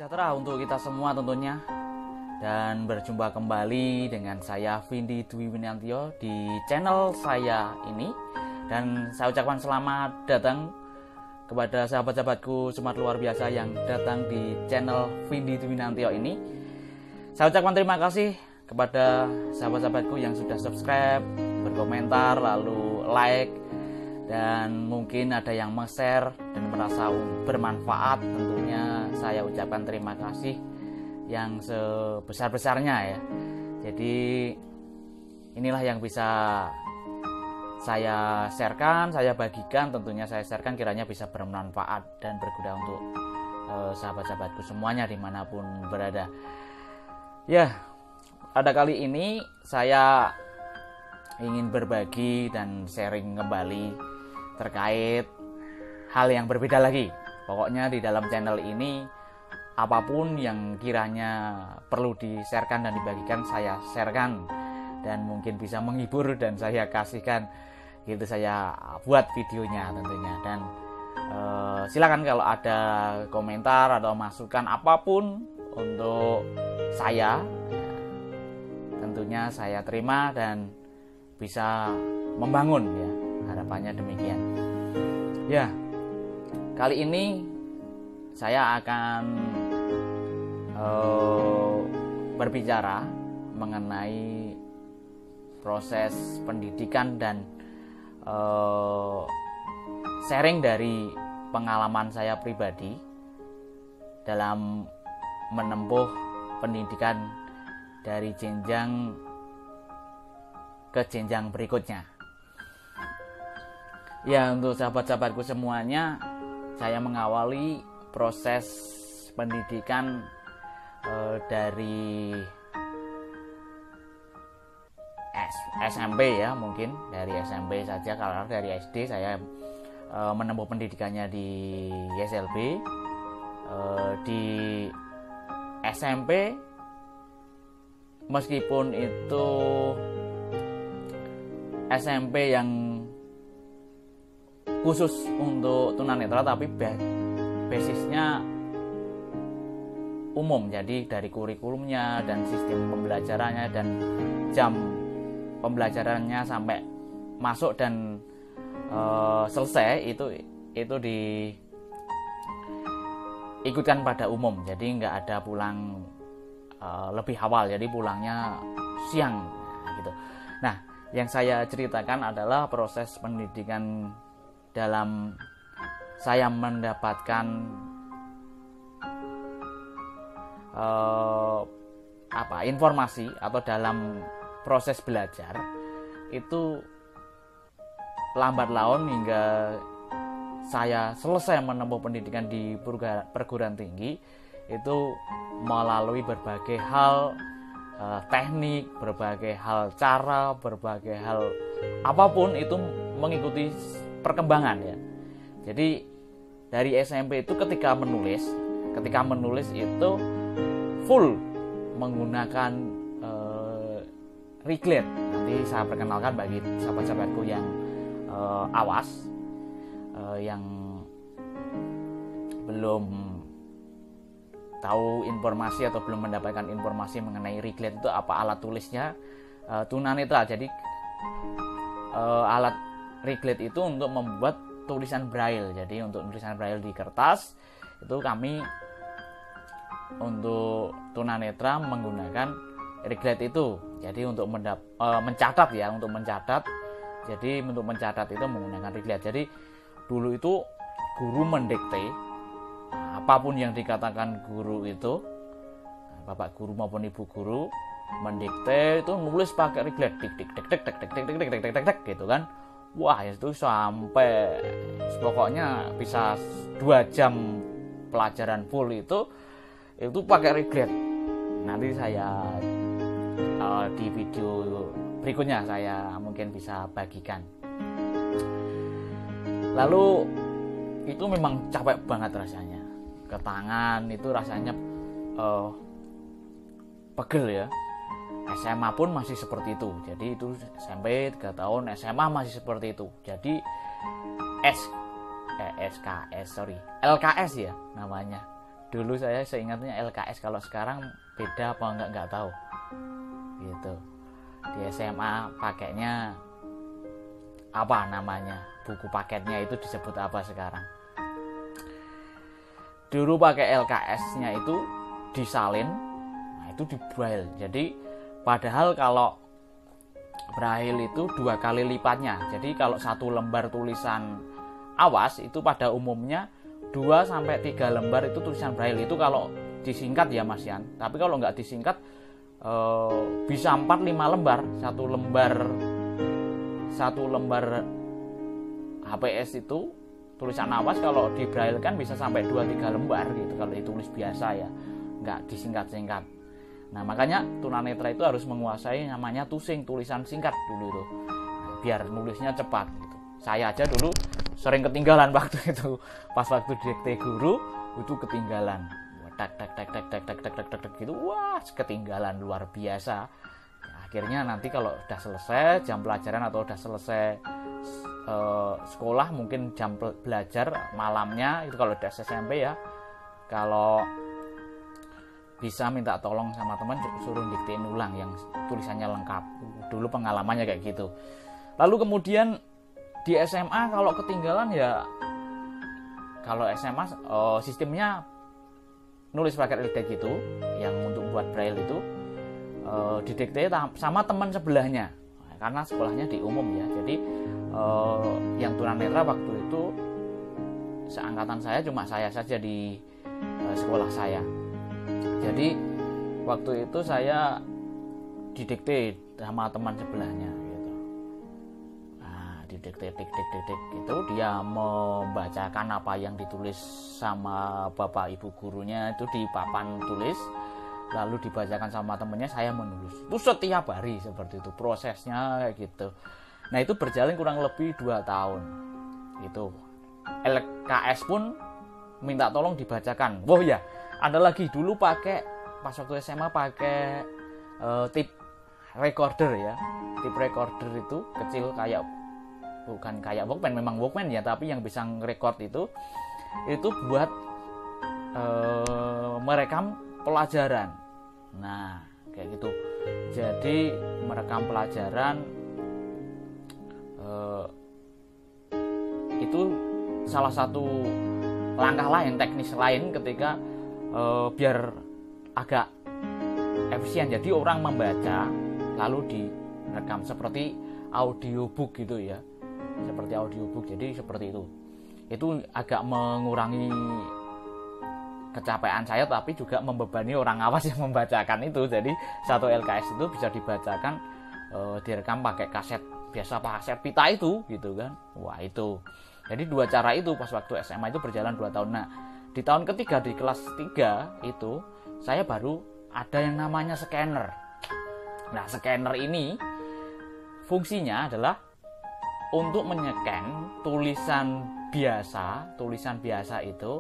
sejahtera untuk kita semua tentunya. Dan berjumpa kembali dengan saya Vindi Dwi Winantio di channel saya ini. Dan saya ucapkan selamat datang kepada sahabat-sahabatku semua luar biasa yang datang di channel Vindi Dwi Winantio ini. Saya ucapkan terima kasih kepada sahabat-sahabatku yang sudah subscribe, berkomentar, lalu like, dan mungkin ada yang share dan merasa bermanfaat. Tentunya saya ucapkan terima kasih yang sebesar-besarnya ya. Jadi inilah yang bisa saya sharekan, saya bagikan. Tentunya saya sharekan kiranya bisa bermanfaat dan berguna untuk sahabat-sahabatku semuanya dimanapun berada. Ya, pada kali ini saya ingin berbagi dan sharing kembali terkait hal yang berbeda lagi. Pokoknya di dalam channel ini apapun yang kiranya perlu di-sharekan dan dibagikan, saya sharekan dan mungkin bisa menghibur dan saya kasihkan gitu, saya buat videonya tentunya. Dan silakan kalau ada komentar atau masukan apapun untuk saya, tentunya saya terima dan bisa membangun ya, harapannya demikian. Ya, kali ini saya akan berbicara mengenai proses pendidikan dan sharing dari pengalaman saya pribadi dalam menempuh pendidikan dari jenjang ke jenjang berikutnya. Ya, untuk sahabat-sahabatku semuanya, saya mengawali proses pendidikan dari SMP ya, mungkin dari SMP saja. Kalau dari SD saya menempuh pendidikannya di SLB. Di SMP meskipun itu SMP yang khusus untuk tunanetra, tapi basisnya umum. Jadi dari kurikulumnya dan sistem pembelajarannya dan jam pembelajarannya sampai masuk dan selesai itu diikutkan pada umum. Jadi nggak ada pulang lebih awal, jadi pulangnya siang gitu. Nah, yang saya ceritakan adalah proses pendidikan dalam saya mendapatkan informasi atau dalam proses belajar itu lambat laun hingga saya selesai menempuh pendidikan di perguruan tinggi itu melalui berbagai hal teknik, berbagai hal cara, berbagai hal apapun itu mengikuti perkembangan ya. Jadi dari SMP itu ketika menulis itu full menggunakan Reglet. Nanti saya perkenalkan bagi sahabat-sahabatku yang awas, yang belum tahu informasi atau belum mendapatkan informasi mengenai Reglet itu apa alat tulisnya tunanetra. Jadi alat Reglet itu untuk membuat tulisan braille. Jadi untuk tulisan braille di kertas itu kami untuk tunanetra menggunakan Reglet itu. Jadi untuk mencatat ya, untuk mencatat. Jadi untuk mencatat itu menggunakan Reglet. Jadi dulu itu guru mendikte apapun yang dikatakan guru itu, bapak guru maupun ibu guru mendikte itu nulis pakai Reglet, tik tik tik tik tik tik tik tik tik tik tik tik gitu kan. Wah, itu sampai pokoknya bisa 2 jam pelajaran full itu pakai Reglet. Nanti saya di video berikutnya saya mungkin bisa bagikan. Lalu itu memang capek banget rasanya. Ke tangan itu rasanya pegel ya. SMA pun masih seperti itu. Jadi itu SMP 3 tahun, SMA masih seperti itu. Jadi LKS ya namanya. Dulu saya seingatnya LKS, kalau sekarang beda apa nggak tahu gitu. Di SMA pakainya apa namanya, buku paketnya itu disebut apa sekarang. Dulu pakai LKS-nya itu disalin, nah itu di braille. Jadi padahal kalau braille itu 2 kali lipatnya. Jadi kalau 1 lembar tulisan awas itu pada umumnya 2-3 lembar itu tulisan braille. Itu kalau disingkat ya Mas Yan. Tapi kalau nggak disingkat bisa 4-5 lembar. Satu lembar HPS itu tulisan awas kalau di braille kan bisa sampai 2-3 lembar gitu kalau ditulis biasa ya, nggak disingkat-singkat. Nah makanya tunanetra itu harus menguasai namanya tusing, tulisan singkat dulu itu, nah, biar nulisnya cepat gitu. Saya aja dulu sering ketinggalan waktu itu, pas waktu dikte guru itu ketinggalan, tak gitu, wah ketinggalan luar biasa. Akhirnya nanti kalau udah selesai jam pelajaran atau udah selesai sekolah, mungkin jam belajar malamnya itu kalau udah SMP ya, kalau bisa minta tolong sama teman suruh diktein ulang yang tulisannya lengkap. Dulu pengalamannya kayak gitu. Lalu kemudian di SMA kalau ketinggalan ya, kalau SMA sistemnya nulis pakai lidah gitu, yang untuk buat braille itu didikte sama teman sebelahnya, karena sekolahnya di umum ya. Jadi yang tunanetra waktu itu seangkatan saya cuma saya saja di sekolah saya. Jadi waktu itu saya didikte sama teman sebelahnya gitu. Nah, didikte gitu, dia membacakan apa yang ditulis sama bapak ibu gurunya itu di papan tulis, lalu dibacakan sama temennya, saya menulis. Itu setiap hari seperti itu prosesnya kayak gitu. Nah itu berjalan kurang lebih 2 tahun. Itu LKS pun minta tolong dibacakan. Wah ya, ada lagi dulu pakai pas waktu SMA pakai tape recorder ya. Tape recorder itu kecil, kayak bukan kayak Walkman, memang Walkman ya, tapi yang bisa ngerekord itu buat merekam pelajaran. Nah kayak gitu. Jadi merekam pelajaran itu salah satu langkah lain, teknis lain ketika biar agak efisien. Jadi orang membaca lalu direkam seperti audiobook gitu ya, seperti audiobook. Jadi seperti itu agak mengurangi kecapean saya, tapi juga membebani orang awas yang membacakan itu. Jadi satu LKS itu bisa dibacakan direkam pakai kaset biasa, kaset pita itu gitu kan. Wah itu, jadi 2 cara itu pas waktu SMA itu berjalan 2 tahun. Nah di tahun ketiga, di kelas 3 itu saya baru ada yang namanya scanner. Nah scanner ini fungsinya adalah untuk menyekan tulisan biasa itu,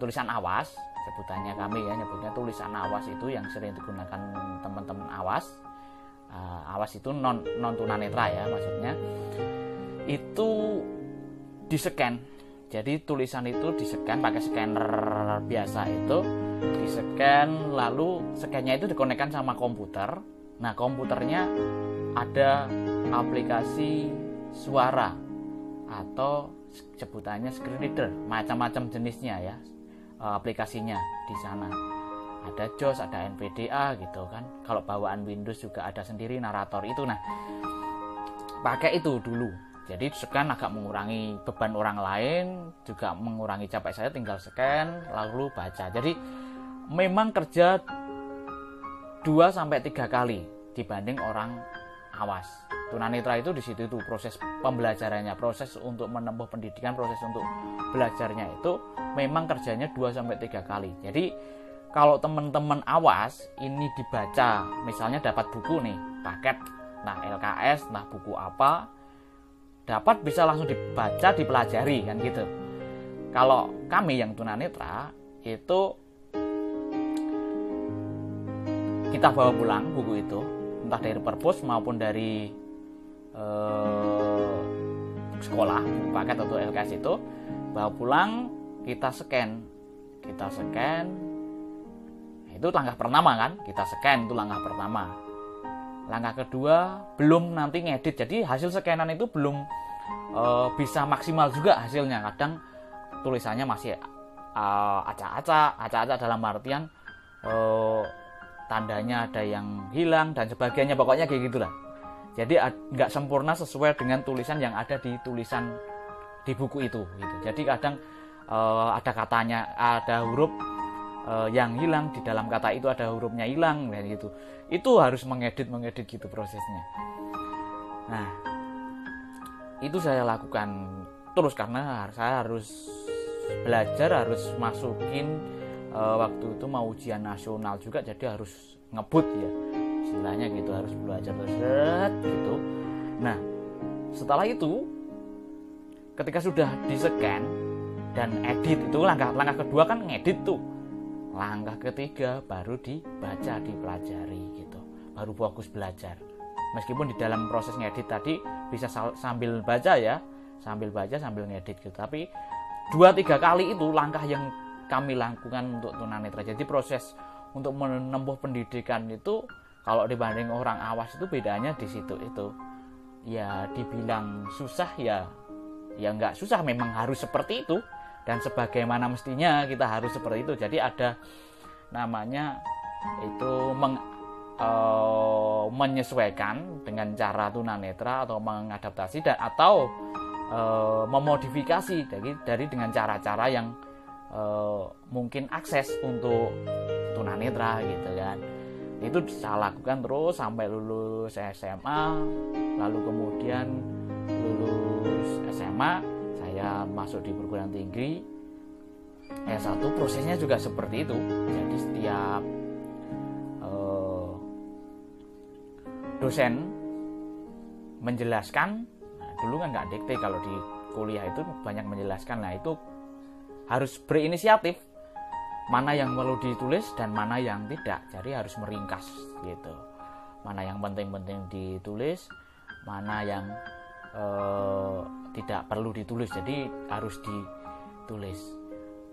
tulisan awas sebutannya, kami ya nyebutnya tulisan awas itu yang sering digunakan teman-teman awas. Awas itu non tunanetra ya maksudnya, itu di-scan. Jadi tulisan itu di-scan pakai scanner biasa itu, di-scan, lalu scan-nya itu dikonekkan sama komputer. Nah komputernya ada aplikasi suara atau sebutannya screen reader, macam-macam jenisnya ya aplikasinya di sana. Ada JOS, ada NVDA gitu kan. Kalau bawaan Windows juga ada sendiri narator itu. Nah, pakai itu dulu. Jadi scan agak mengurangi beban orang lain, juga mengurangi capek saya, tinggal scan lalu baca. Jadi memang kerja 2-3 kali dibanding orang awas. Tunanetra itu di situ itu proses pembelajarannya, proses untuk menempuh pendidikan, proses untuk belajarnya itu memang kerjanya 2-3 kali. Jadi kalau teman-teman awas ini dibaca, misalnya dapat buku nih, paket, nah LKS, nah buku apa, dapat bisa langsung dibaca, dipelajari kan gitu. Kalau kami yang tunanetra itu kita bawa pulang buku itu, entah dari perpus maupun dari sekolah, paket atau LKS itu, bawa pulang, kita scan kita scan. Itu langkah pertama kan, kita scan, itu langkah pertama. Langkah kedua, belum nanti ngedit, jadi hasil scanan itu belum bisa maksimal juga hasilnya. Kadang tulisannya masih acak-acak dalam artian tandanya ada yang hilang dan sebagainya, pokoknya kayak gitulah. Jadi nggak sempurna sesuai dengan tulisan yang ada di tulisan di buku itu gitu. Jadi kadang ada katanya, ada huruf yang hilang, di dalam kata itu ada hurufnya hilang dan gitu. Itu harus mengedit gitu prosesnya. Nah, itu saya lakukan terus karena saya harus belajar, harus masukin waktu itu mau ujian nasional juga, jadi harus ngebut ya istilahnya gitu, harus belajar terus gitu. Nah, setelah itu ketika sudah di-scan dan edit, itu langkah kedua kan ngedit tuh. Langkah ketiga baru dibaca, dipelajari gitu, baru fokus belajar. Meskipun di dalam proses ngedit tadi bisa sambil baca ya, sambil ngedit gitu, tapi 2-3 kali itu langkah yang kami lakukan untuk tunanetra. Jadi proses untuk menempuh pendidikan itu kalau dibanding orang awas itu bedanya di situ itu. Ya dibilang susah ya nggak susah, memang harus seperti itu. Dan sebagaimana mestinya kita harus seperti itu. Jadi ada namanya itu menyesuaikan dengan cara tunanetra atau mengadaptasi atau memodifikasi dari dengan cara-cara yang mungkin akses untuk tunanetra gitu kan. Itu saya lakukan terus sampai lulus SMA. Lalu kemudian lulus SMA saya masuk di perguruan tinggi S1, prosesnya juga seperti itu. Jadi setiap dosen menjelaskan, nah, dulu kan nggak dikte, kalau di kuliah itu banyak menjelaskan. Nah, itu harus berinisiatif mana yang perlu ditulis dan mana yang tidak. Jadi harus meringkas gitu, mana yang penting-penting ditulis, mana yang tidak perlu ditulis, jadi harus ditulis.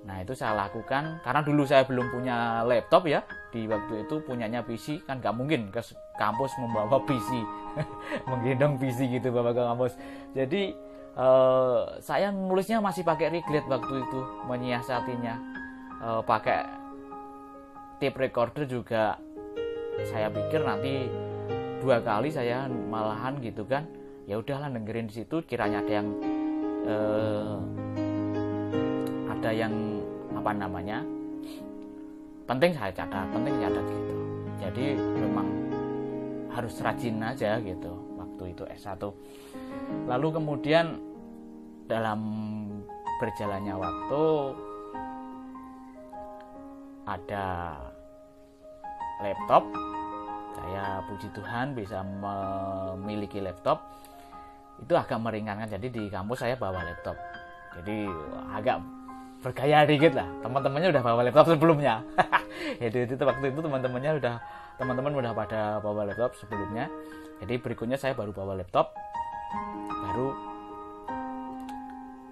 Nah, itu saya lakukan karena dulu saya belum punya laptop ya. Di waktu itu punyanya PC, kan gak mungkin ke kampus membawa PC menggendong PC gitu bawa ke kampus. Jadi saya nulisnya masih pakai Reglet waktu itu, menyiasatinya pakai tape recorder juga. Saya pikir nanti 2 kali saya malahan gitu kan, ya udahlah dengerin di situ, kiranya ada yang apa namanya penting saya catat gitu. Jadi memang harus rajin aja gitu waktu itu S1. Lalu kemudian dalam berjalannya waktu ada laptop. Saya puji Tuhan bisa memiliki laptop. Itu agak meringankan. Jadi di kampus saya bawa laptop. Jadi agak bergaya dikit lah. Teman-temannya udah bawa laptop sebelumnya. itu waktu itu teman-teman udah pada bawa laptop sebelumnya. Jadi berikutnya saya baru bawa laptop. Baru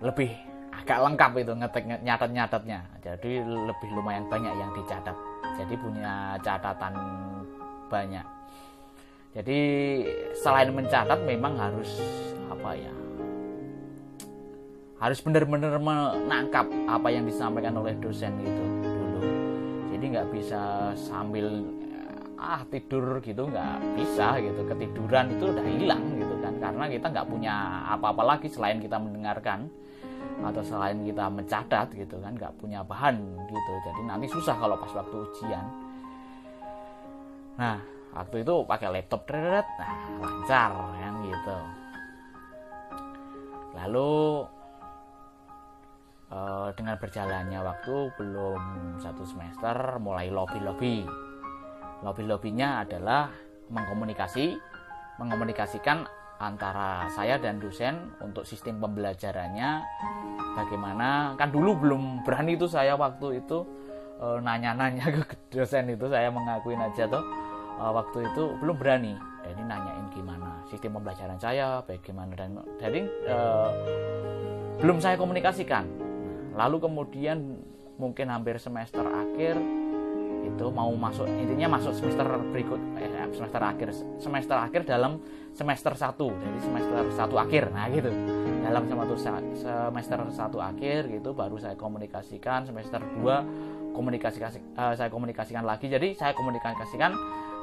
lebih agak lengkap itu nyatat-nyatatnya. Jadi lebih lumayan banyak yang dicatat. Jadi punya catatan banyak. Jadi selain mencatat memang harus harus benar-benar menangkap apa yang disampaikan oleh dosen gitu dulu. Jadi nggak bisa sambil tidur gitu, nggak bisa gitu. Ketiduran itu udah hilang gitu kan, karena kita nggak punya apa-apa lagi selain kita mendengarkan atau selain kita mencatat gitu kan, nggak punya bahan gitu. Jadi nanti susah kalau pas waktu ujian. Nah, waktu itu pakai laptop, lancar kan gitu. Lalu dengan berjalannya waktu, belum 1 semester mulai lobby-lobbynya adalah mengkomunikasikan antara saya dan dosen untuk sistem pembelajarannya bagaimana. Kan dulu belum berani itu saya waktu itu nanya-nanya ke dosen itu, saya mengakuin aja tuh waktu itu belum berani. Jadi nanyain gimana sistem pembelajaran saya, bagaimana, dan jadi belum saya komunikasikan. Lalu kemudian mungkin hampir semester akhir itu mau masuk, intinya masuk semester berikut, semester akhir dalam semester 1, jadi semester 1 akhir, nah gitu, dalam semester 1 akhir gitu baru saya komunikasikan. Semester 2 saya komunikasikan lagi, jadi saya komunikasikan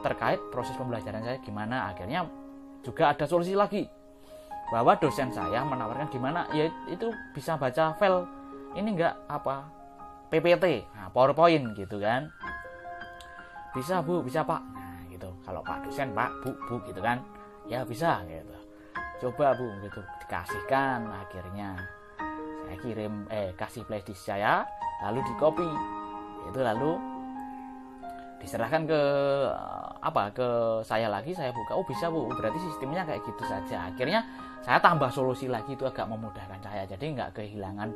terkait proses pembelajaran saya gimana. Akhirnya juga ada solusi lagi, bahwa dosen saya menawarkan gimana ya itu bisa baca file ini enggak PPT, PowerPoint gitu kan. Bisa Bu, bisa Pak. Nah gitu, kalau Pak dosen Pak, Bu gitu kan, ya bisa gitu. Coba Bu gitu, dikasihkan. Akhirnya saya kirim kasih flash disk saya, lalu di copy itu, lalu diserahkan ke ke saya lagi. Saya buka, oh bisa Bu, berarti sistemnya kayak gitu saja. Akhirnya saya tambah solusi lagi, itu agak memudahkan saya, jadi nggak kehilangan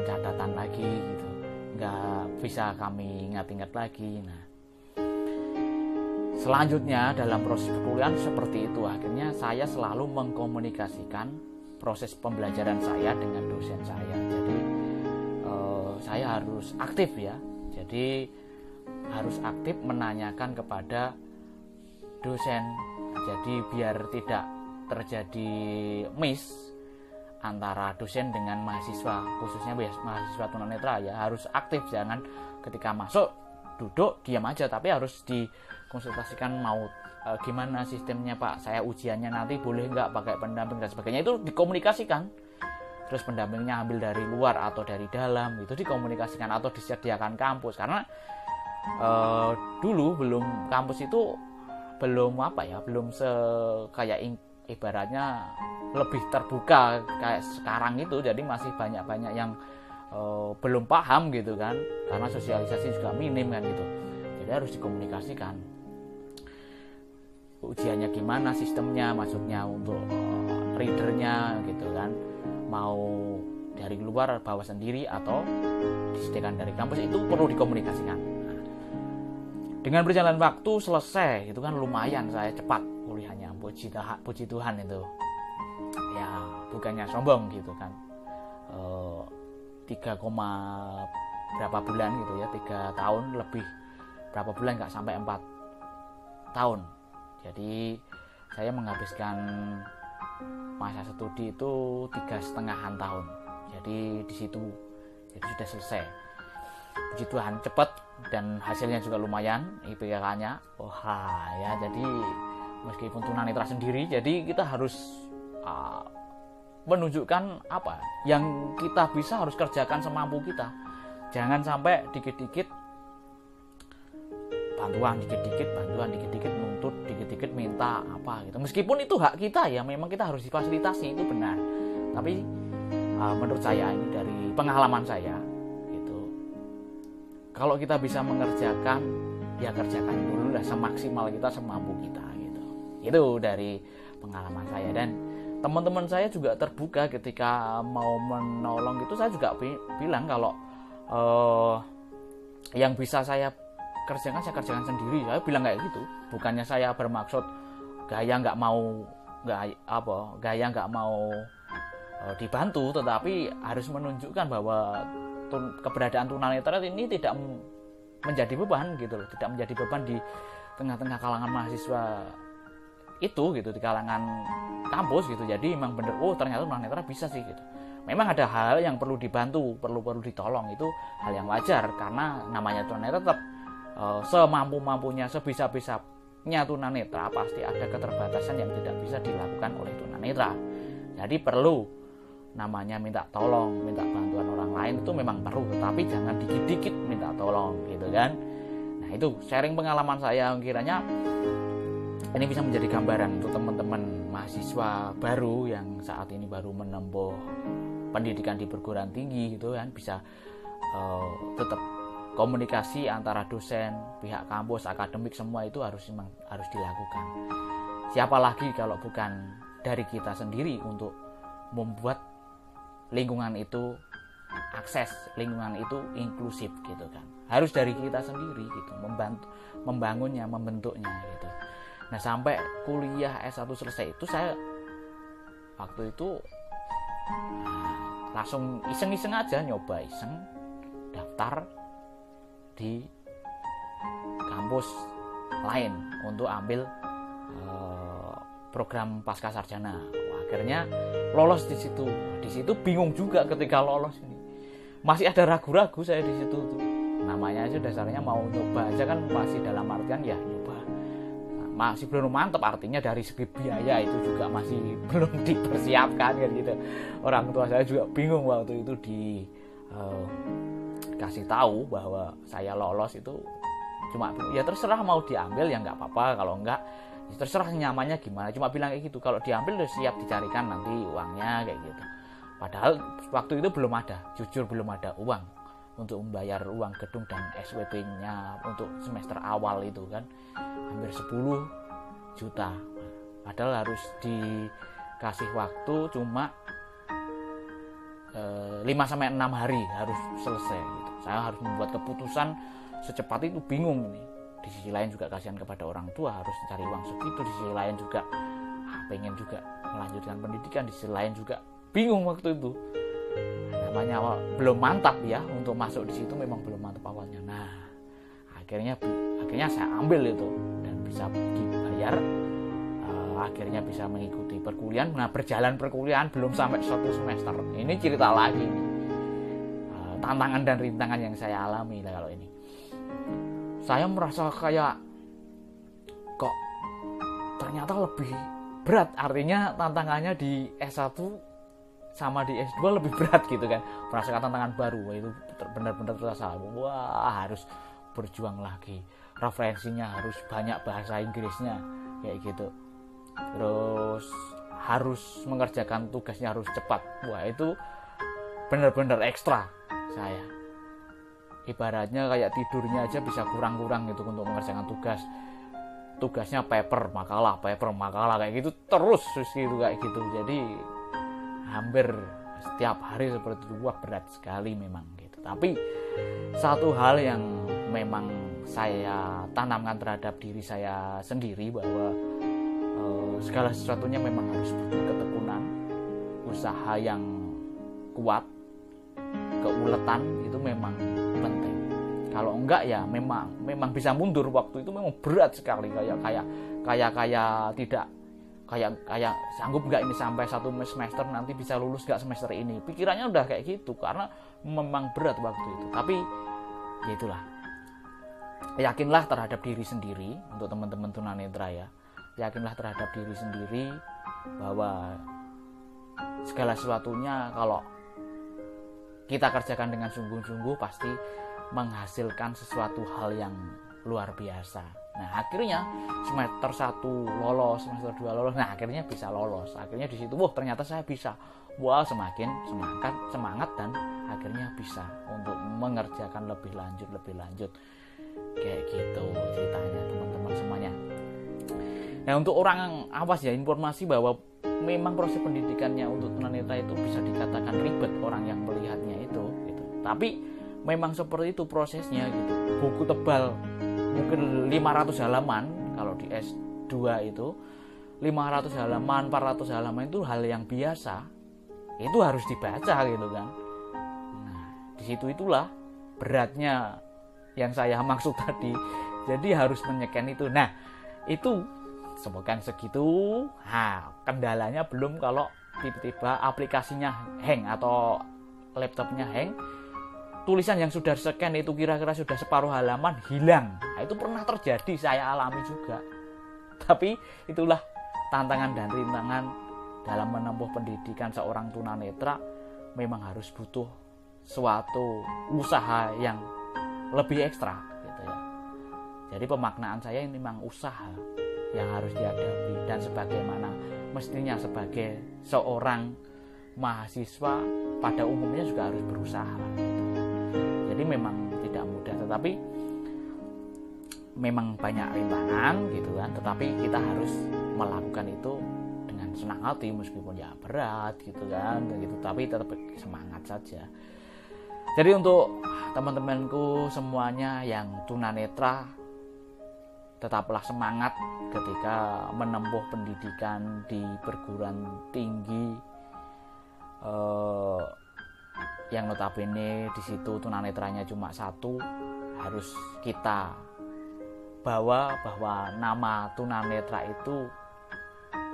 catatan lagi gitu, nggak bisa kami ingat-ingat lagi. Nah selanjutnya dalam proses perkuliahan seperti itu. Akhirnya saya selalu mengkomunikasikan proses pembelajaran saya dengan dosen saya. Jadi saya harus aktif ya, jadi harus aktif menanyakan kepada dosen. Jadi biar tidak terjadi miss antara dosen dengan mahasiswa, khususnya mahasiswa tunanetra ya, harus aktif. Jangan ketika masuk duduk diam aja, tapi harus dikonsultasikan mau gimana sistemnya Pak, saya ujiannya nanti boleh nggak pakai pendamping dan sebagainya, itu dikomunikasikan. Terus pendampingnya ambil dari luar atau dari dalam, itu dikomunikasikan, atau disediakan kampus. Karena dulu kampus itu belum kayak ibaratnya lebih terbuka kayak sekarang itu. Jadi masih banyak yang belum paham gitu kan, karena sosialisasi juga minim kan gitu. Jadi harus dikomunikasikan ujiannya gimana, sistemnya, masuknya untuk readernya gitu kan, mau dari luar bawa sendiri atau disediakan dari kampus, itu perlu dikomunikasikan. Dengan berjalan waktu selesai itu kan lumayan saya cepat kuliahnya, puji Tuhan itu ya, bukannya sombong gitu kan. 3, berapa bulan gitu ya, 3 tahun lebih, berapa bulan, nggak sampai 4 tahun. Jadi saya menghabiskan masa studi itu 3,5 tahun. Jadi di situ jadi sudah selesai. Puji Tuhan cepat dan hasilnya juga lumayan, IPK-nya. Ya, jadi meskipun tunanetra sendiri, jadi kita harus menunjukkan apa yang kita bisa, harus kerjakan semampu kita. Jangan sampai dikit-dikit bantuan, dikit-dikit nuntut, dikit-dikit minta apa gitu. Meskipun itu hak kita ya, memang kita harus difasilitasi, itu benar. Tapi menurut saya, ini dari pengalaman saya gitu, kalau kita bisa mengerjakan ya kerjakan dulu lah, semaksimal kita, semampu kita gitu. Itu dari pengalaman saya. Dan teman-teman saya juga terbuka ketika mau menolong itu. Saya juga bilang kalau yang bisa saya kerjakan sendiri. Saya bilang kayak gitu. Bukannya saya bermaksud gaya nggak mau dibantu, tetapi harus menunjukkan bahwa keberadaan tunanetra ini tidak menjadi beban gitu loh, tidak menjadi beban di tengah-tengah kalangan mahasiswa itu gitu, di kalangan kampus gitu. Jadi memang bener, ternyata tunanetra bisa sih gitu. Memang ada hal yang perlu dibantu, perlu ditolong, itu hal yang wajar, karena namanya tunanetra tetap semampu-mampunya, sebisa-bisanya tunanetra, pasti ada keterbatasan yang tidak bisa dilakukan oleh tunanetra. Jadi perlu namanya minta tolong, minta bantuan orang lain, itu memang perlu, tetapi jangan dikit-dikit minta tolong gitu kan. Nah itu sharing pengalaman saya, kiranya ini bisa menjadi gambaran untuk teman-teman mahasiswa baru yang saat ini baru menempuh pendidikan di perguruan tinggi gitu kan, bisa tetap komunikasi antara dosen, pihak kampus, akademik, semua itu harus dilakukan. Siapa lagi kalau bukan dari kita sendiri untuk membuat lingkungan itu akses, lingkungan itu inklusif gitu kan. Harus dari kita sendiri gitu, membangunnya, membentuknya gitu. Nah sampai kuliah S1 selesai itu, saya waktu itu langsung iseng-iseng aja, nyoba iseng daftar di kampus lain untuk ambil program pasca sarjana. Akhirnya lolos di situ. Di situ bingung juga ketika lolos ini. Masih ada ragu-ragu saya di situ tuh. Namanya aja dasarnya mau nyoba aja kan, masih dalam artian ya nyoba. Masih belum mantap, artinya dari segi biaya itu juga masih belum dipersiapkan kan gitu. Orang tua saya juga bingung waktu itu kasih tahu bahwa saya lolos itu cuma ya terserah mau diambil ya nggak apa-apa, kalau enggak ya terserah nyamannya gimana, cuma bilang kayak gitu. Kalau diambil udah siap dicarikan nanti uangnya kayak gitu. Padahal waktu itu belum ada, jujur belum ada uang untuk membayar uang gedung dan SWP-nya untuk semester awal itu kan hampir 10 juta. Padahal harus dikasih waktu cuma 5-6 hari harus selesai gitu. Saya harus membuat keputusan secepat itu, bingung nih. Di sisi lain juga kasihan kepada orang tua, harus cari uang segitu. Di sisi lain juga pengen juga melanjutkan pendidikan. Di sisi lain juga bingung waktu itu. Namanya awal belum mantap ya, untuk masuk di situ memang belum mantap awalnya. Nah, akhirnya saya ambil itu dan bisa dibayar. Akhirnya bisa mengikuti perkuliahan. Nah, berjalan perkuliahan belum sampai 1 semester. Ini cerita lagi nih. Tantangan dan rintangan yang saya alami lah kalau ini. Saya merasa kayak kok ternyata lebih berat. Artinya tantangannya di S1 sama di S2 lebih berat gitu kan. Merasakan tantangan baru. Wah, itu benar-benar terasa. Wah, harus berjuang lagi. Referensinya harus banyak, bahasa Inggrisnya kayak gitu. Terus harus mengerjakan tugasnya harus cepat. Wah, itu benar-benar ekstra saya. Ibaratnya kayak tidurnya aja bisa kurang-kurang gitu untuk mengerjakan tugasnya paper makalah kayak gitu terus gitu kayak gitu. Jadi hampir setiap hari seperti itu. Wah, berat sekali memang gitu. Tapi satu hal yang memang saya tanamkan terhadap diri saya sendiri, bahwa segala sesuatunya memang harus butuh ketekunan, usaha yang kuat, keuletan itu memang penting. Kalau enggak ya memang bisa mundur. Waktu itu memang berat sekali, kayak tidak kayak sanggup nggak ini sampai 1 semester, nanti bisa lulus nggak semester ini. Pikirannya udah kayak gitu karena memang berat waktu itu. Tapi ya itulah, yakinlah terhadap diri sendiri. Untuk teman-teman tunanetra ya, yakinlah terhadap diri sendiri bahwa segala sesuatunya kalau kita kerjakan dengan sungguh-sungguh pasti menghasilkan sesuatu hal yang luar biasa. Nah, akhirnya semester 1 lolos, semester 2 lolos. Nah, akhirnya bisa lolos. Akhirnya di situ, wah, ternyata saya bisa. Wah, semakin semangat dan akhirnya bisa untuk mengerjakan lebih lanjut. Kayak gitu ceritanya teman-teman semuanya. Nah, untuk orang awas ya, informasi bahwa memang proses pendidikannya untuk tunanetra itu bisa dikatakan ribet orang yang melihatnya itu gitu. Tapi memang seperti itu prosesnya gitu. Buku tebal mungkin 500 halaman kalau di S2 itu 500 halaman, 400 halaman itu hal yang biasa. Itu harus dibaca gitu kan. Nah, di situ itulah beratnya yang saya maksud tadi. Jadi harus menyeken itu. Nah, itu semoga segitu. Kendalanya belum kalau tiba-tiba aplikasinya hang atau laptopnya hang, tulisan yang sudah scan itu kira-kira sudah separuh halaman hilang. Nah, itu pernah terjadi, saya alami juga. Tapi itulah tantangan dan rintangan dalam menempuh pendidikan seorang tunanetra. Memang harus butuh suatu usaha yang lebih ekstra gitu ya. Jadi pemaknaan saya ini memang usaha yang harus dihadapi, dan sebagaimana mestinya sebagai seorang mahasiswa pada umumnya juga harus berusaha gitu. Jadi memang tidak mudah, tetapi memang banyak rintangan gitu kan, tetapi kita harus melakukan itu dengan senang hati meskipun ya berat gitu kan gitu, tapi tetap semangat saja. Jadi untuk teman-temanku semuanya yang tunanetra, tetaplah semangat ketika menempuh pendidikan di perguruan tinggi. yang notabene di situ tunanetranya cuma satu, harus kita bawa bahwa nama tunanetra itu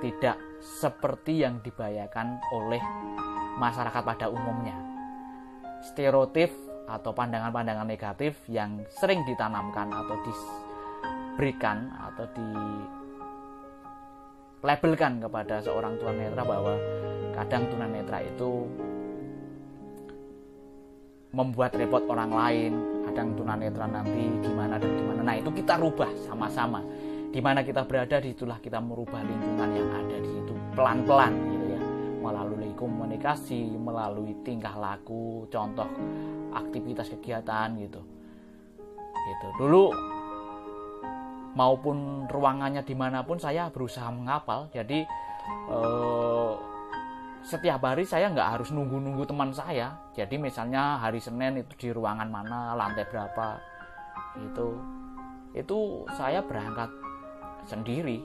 tidak seperti yang dibayangkan oleh masyarakat pada umumnya. Stereotip atau pandangan-pandangan negatif yang sering ditanamkan atau diberikan atau dilabelkan kepada seorang tunanetra bahwa kadang tunanetra itu membuat repot orang lain, kadang tunanetra nanti gimana dan gimana. Nah, itu kita rubah sama-sama. Di mana kita berada, disitulah kita merubah lingkungan yang ada di situ pelan-pelan gitu ya, melalui komunikasi, melalui tingkah laku, contoh aktivitas kegiatan gitu. Dulu maupun ruangannya dimanapun saya berusaha menghafal. Jadi setiap hari saya nggak harus nunggu teman saya. Jadi misalnya hari Senin itu di ruangan mana, lantai berapa, itu saya berangkat sendiri.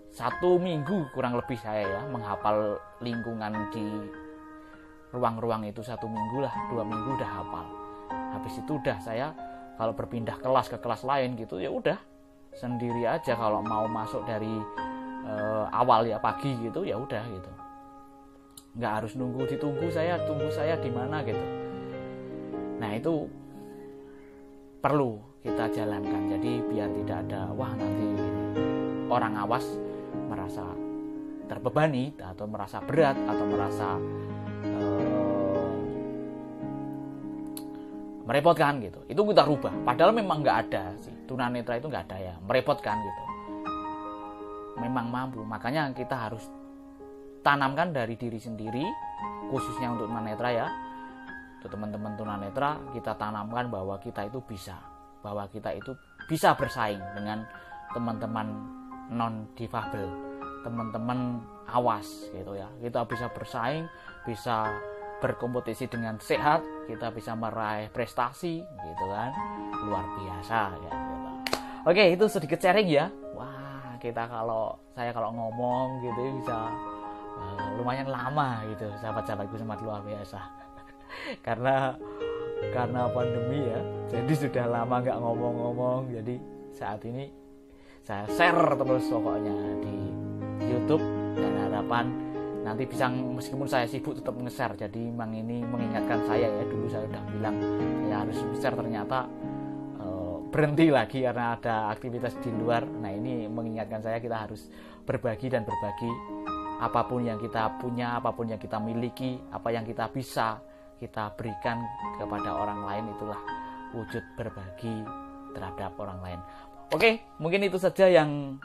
1 minggu kurang lebih saya ya menghafal lingkungan di ruang-ruang itu. 1 minggu lah, 2 minggu udah hafal. Habis itu udah saya kalau berpindah kelas ke kelas lain gitu ya udah sendiri aja. Kalau mau masuk dari awal ya pagi gitu ya udah gitu, nggak harus tunggu saya di mana gitu. Nah, itu perlu kita jalankan. Jadi biar tidak ada nanti orang awas merasa terbebani atau merasa berat atau merasa merepotkan gitu. Itu kita rubah. Padahal memang nggak ada sih, tunanetra itu nggak ada ya merepotkan gitu. Memang mampu. Makanya kita harus tanamkan dari diri sendiri, khususnya untuk tunanetra ya. Untuk teman-teman tunanetra, kita tanamkan bahwa kita itu bisa, bahwa kita itu bisa bersaing dengan teman-teman non difabel, teman-teman awas gitu ya. Kita bisa bersaing, bisa berkompetisi dengan sehat, kita bisa meraih prestasi gitu kan, luar biasa ya gitu. Oke, itu sedikit sharing ya. Wah, saya kalau ngomong gitu bisa lumayan lama gitu, sahabat-sahabatku sangat luar biasa. karena pandemi ya, jadi sudah lama nggak ngomong-ngomong. Jadi saat ini saya share terus pokoknya di YouTube, dan harapan nanti bisa, meskipun saya sibuk tetap nge-share. Jadi memang ini mengingatkan saya ya, dulu saya udah bilang saya harus share, ternyata berhenti lagi karena ada aktivitas di luar. Nah, ini mengingatkan saya kita harus berbagi dan berbagi. Apapun yang kita punya, apapun yang kita miliki, apa yang kita bisa kita berikan kepada orang lain, itulah wujud berbagi terhadap orang lain. Oke, mungkin itu saja yang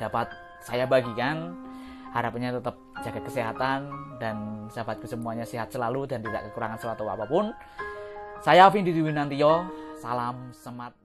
dapat saya bagikan. Harapannya tetap jaga kesehatan dan sahabatku semuanya sehat selalu dan tidak kekurangan suatu apapun. Saya Vindi Dwinantio, salam semangat.